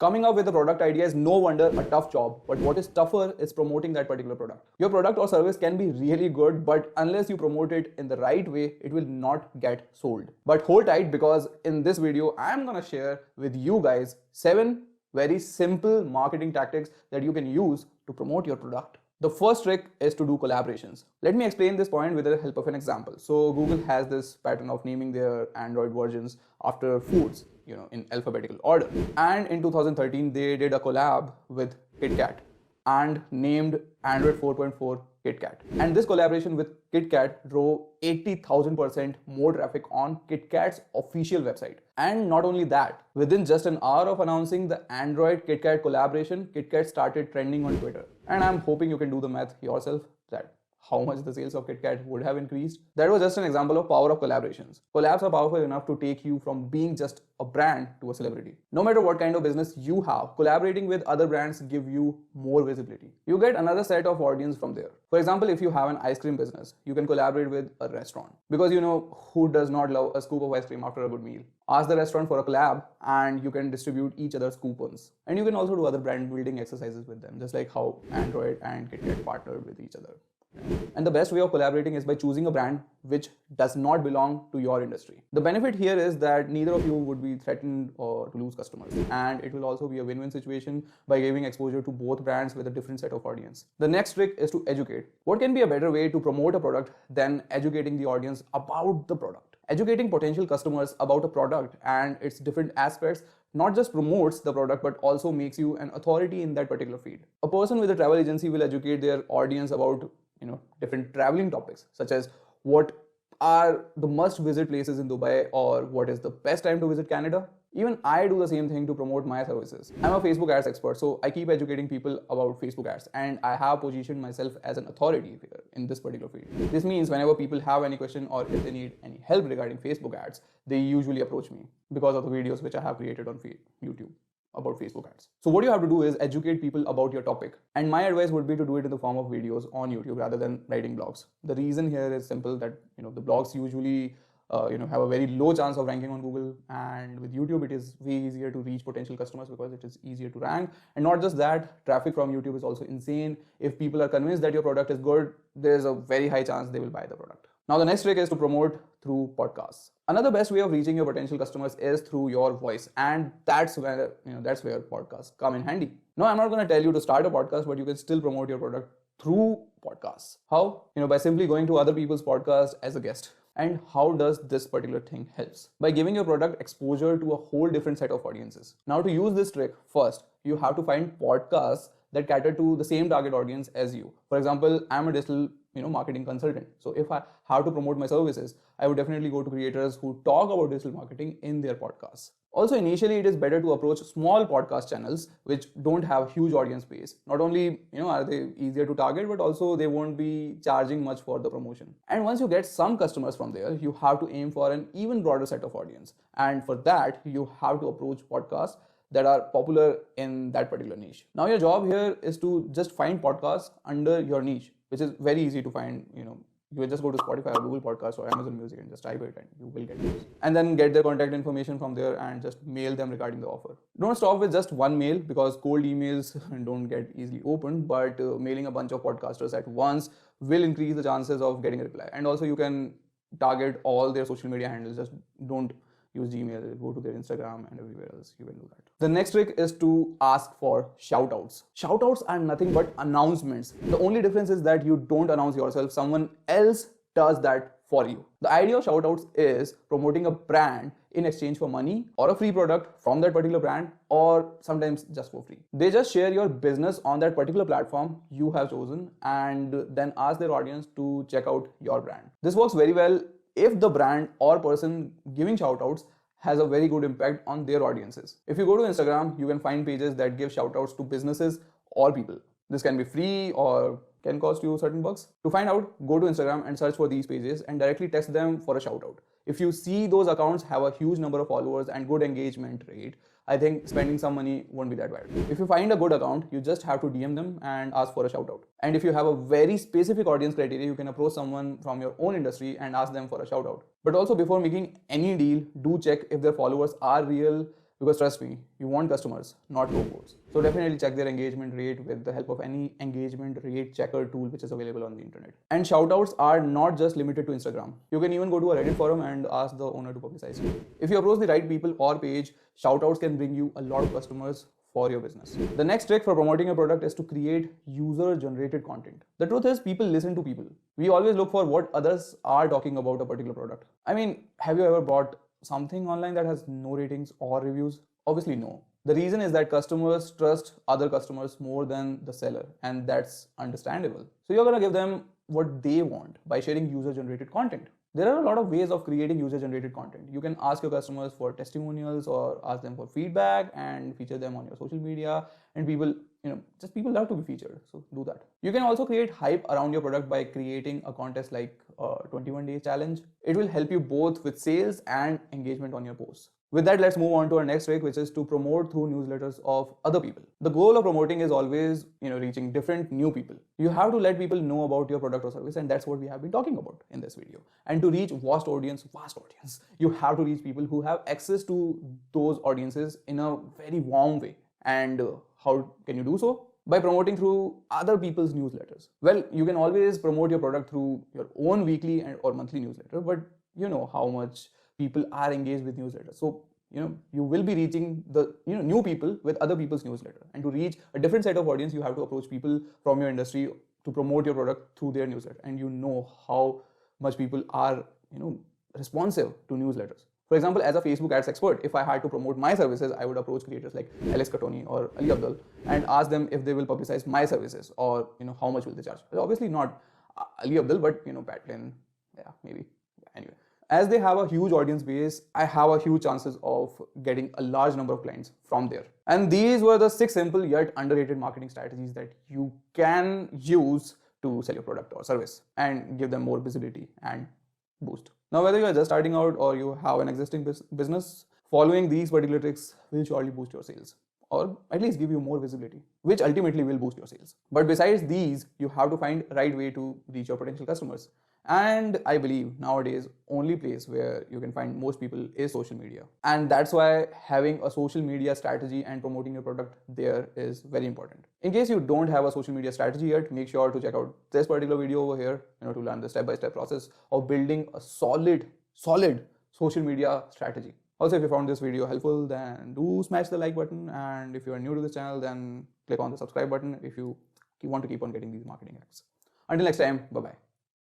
Coming up with a product idea is no wonder a tough job, but what is tougher is promoting that particular product. Your product or service can be really good, but unless you promote it in the right way, it will not get sold. But hold tight, because in this video, I'm gonna share with you guys 7 very simple marketing tactics that you can use to promote your product. The first trick is to do collaborations. Let me explain this point with the help of an example. So Google has this pattern of naming their Android versions after foods, in alphabetical order. And in 2013, they did a collab with KitKat and named Android 4.4 KitKat. And this collaboration with KitKat drove 80,000% more traffic on KitKat's official website. And not only that, within just an hour of announcing the Android KitKat collaboration, KitKat started trending on Twitter. And I'm hoping you can do the math yourself, that how much the sales of KitKat would have increased. That was just an example of power of collaborations. Collabs are powerful enough to take you from being just a brand to a celebrity. No matter what kind of business you have, collaborating with other brands give you more visibility. You get another set of audience from there. For example, if you have an ice cream business, you can collaborate with a restaurant, because who does not love a scoop of ice cream after a good meal? Ask the restaurant for a collab and you can distribute each other's coupons. And you can also do other brand building exercises with them, just like how Android and KitKat partnered with each other. And the best way of collaborating is by choosing a brand which does not belong to your industry. The benefit here is that neither of you would be threatened or to lose customers, and it will also be a win-win situation by giving exposure to both brands with a different set of audience. The next trick is to educate. What can be a better way to promote a product than educating the audience about the product? Educating potential customers about a product and its different aspects not just promotes the product but also makes you an authority in that particular field. A person with a travel agency will educate their audience about different traveling topics, such as what are the must visit places in Dubai, or what is the best time to visit Canada. Even I do the same thing to promote my services. I'm a Facebook ads expert, so I keep educating people about Facebook ads, and I have positioned myself as an authority figure in this particular field. This means whenever people have any question or if they need any help regarding Facebook ads, they usually approach me because of the videos which I have created on YouTube about Facebook ads. So what you have to do is educate people about your topic. And my advice would be to do it in the form of videos on YouTube rather than writing blogs. The reason here is simple, that the blogs usually have a very low chance of ranking on Google, and with YouTube it is way easier to reach potential customers because it is easier to rank. And not just that, traffic from YouTube is also insane. If people are convinced that your product is good, there's a very high chance they will buy the product. Now the next trick is to promote through podcasts. Another best way of reaching your potential customers is through your voice, and that's where podcasts come in handy. No, I'm not going to tell you to start a podcast, but you can still promote your product through podcasts. How? By simply going to other people's podcasts as a guest. And how does this particular thing helps? By giving your product exposure to a whole different set of audiences. Now to use this trick, first you have to find podcasts that cater to the same target audience as you. For example, I'm a digital marketing consultant. So if I have to promote my services, I would definitely go to creators who talk about digital marketing in their podcasts. Also, initially, it is better to approach small podcast channels which don't have huge audience base. Not only are they easier to target, but also they won't be charging much for the promotion. And once you get some customers from there, you have to aim for an even broader set of audience. And for that, you have to approach podcasts that are popular in that particular niche. Now your job here is to just find podcasts under your niche, which is very easy to find. You will just go to Spotify or Google Podcasts or Amazon Music and just type it and you will get those. And then get their contact information from there and just mail them regarding the offer. Don't stop with just one mail, because cold emails don't get easily opened, but mailing a bunch of podcasters at once will increase the chances of getting a reply. And also you can target all their social media handles. Just don't use Gmail, go to their Instagram and everywhere else you can do that. The next trick is to ask for shoutouts. Shoutouts are nothing but announcements. The only difference is that you don't announce yourself, someone else does that for you. The idea of shoutouts is promoting a brand in exchange for money or a free product from that particular brand, or sometimes just for free. They just share your business on that particular platform you have chosen and then ask their audience to check out your brand. This works very well if the brand or person giving shoutouts has a very good impact on their audiences. If you go to Instagram, you can find pages that give shoutouts to businesses or people. This can be free or can cost you certain bucks. To find out, go to Instagram and search for these pages and directly text them for a shoutout. If you see those accounts have a huge number of followers and good engagement rate, I think spending some money won't be that bad. If you find a good account, you just have to DM them and ask for a shout out. And if you have a very specific audience criteria, you can approach someone from your own industry and ask them for a shout out. But also, before making any deal, do check if their followers are real Because trust me, you want customers, not robots. So definitely check their engagement rate with the help of any engagement rate checker tool which is available on the internet. And shoutouts are not just limited to Instagram. You can even go to a Reddit forum and ask the owner to publicize you. If you approach the right people or page, shoutouts can bring you a lot of customers for your business. The next trick for promoting a product is to create user-generated content. The truth is, people listen to people. We always look for what others are talking about a particular product. I mean, have you ever bought something online that has no ratings or reviews? Obviously no. The reason is that customers trust other customers more than the seller, and that's understandable. So you're gonna give them what they want by sharing user-generated content. There are a lot of ways of creating user-generated content. You can ask your customers for testimonials or ask them for feedback and feature them on your social media. And people, people love to be featured. So do that. You can also create hype around your product by creating a contest like a 21-day challenge. It will help you both with sales and engagement on your posts. With that, let's move on to our next trick, which is to promote through newsletters of other people. The goal of promoting is always, reaching different new people. You have to let people know about your product or service, and that's what we have been talking about in this video. And to reach vast audience, you have to reach people who have access to those audiences in a very warm way. And how can you do so? By promoting through other people's newsletters. Well, you can always promote your product through your own weekly or monthly newsletter, but you know how much people are engaged with newsletters. So, you will be reaching the new people with other people's newsletter. And to reach a different set of audience, you have to approach people from your industry to promote your product through their newsletter. And you know how much people are, responsive to newsletters. For example, as a Facebook ads expert, if I had to promote my services, I would approach creators like Alex Katoni or Ali Abdul and ask them if they will publicize my services or, how much will they charge. Well, obviously not Ali Abdul, but, Pat Flynn, yeah, maybe. Anyway. As they have a huge audience base, I have a huge chances of getting a large number of clients from there. And these were the 6 simple yet underrated marketing strategies that you can use to sell your product or service and give them more visibility and boost. Now, whether you are just starting out or you have an existing business, following these particular tricks will surely boost your sales, or at least give you more visibility, which ultimately will boost your sales. But besides these, you have to find the right way to reach your potential customers. And I believe nowadays, only place where you can find most people is social media. And that's why having a social media strategy and promoting your product there is very important. In case you don't have a social media strategy yet, make sure to check out this particular video over here, to learn the step-by-step process of building a solid social media strategy. Also, if you found this video helpful, then do smash the like button. And if you are new to this channel, then click on the subscribe button if you want to keep on getting these marketing hacks. Until next time, bye-bye.